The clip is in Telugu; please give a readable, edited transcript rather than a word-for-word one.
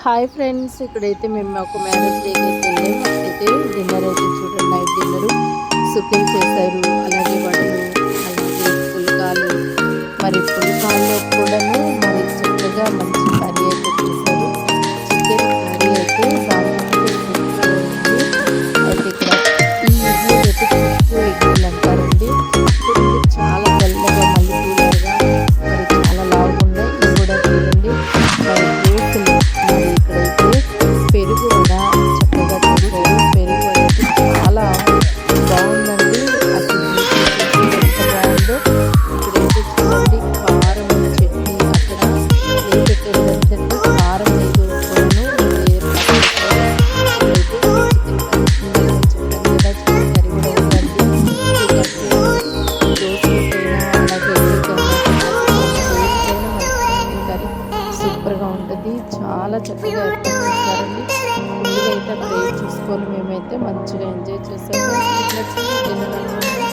హాయ్ ఫ్రెండ్స్, ఇక్కడైతే మేము ఒక మ్యారేజ్ డేకి అయితే వెళ్ళాము. అయితే డిన్నర్ అయితే చూడండి, నైట్ డిన్నర్ సుఖీలు చేశారు. అలాగే వడలు, అలాగే పుల్కాలు. మరి పుల్కాల్లో కూడాను మరి చక్కగా మంచి కర్రీ అయితే చేశారు. చికెన్ కర్రీ అయితే దాంట్లో అయితే ఇక్కడ ఈ ఇడ్లీ అయితే చుట్టూ ఇడ్లీలు అంటారండి. చూడండి, చాలా తెల్లగా మల్లెపూలుగా మరి చాలా లావుగా ఇవి కూడా చూడండి. మరి దోశలు మరి ఇక్కడైతే పెరుగు కూడా చక్కగా చేశారు. పెరుగు అయితే చాలా బాగుందండి. అసలు ఎంత బాగుందో. ఇక్కడైతే చూడండి, కారం చట్నీ అక్కడ ఏ పెట్టారు ఏంటంటే కారం లేదు కూడాను ఇక్కడైతే చికెన్ కర్రీ చెప్పాను కదా, చికెన్ కర్రీ కూడా ఉందండి. దోశలకైనా అలాగే కర్రీ సూపర్గా ఉంటుంది. చాలా చక్కగా ఏర్పాటు చేస్తారండి. ముందుగా అయితే అక్కడ చూసుకొని మేమైతే మంచిగా ఎంజాయ్ చేసాము. నచ్చింది.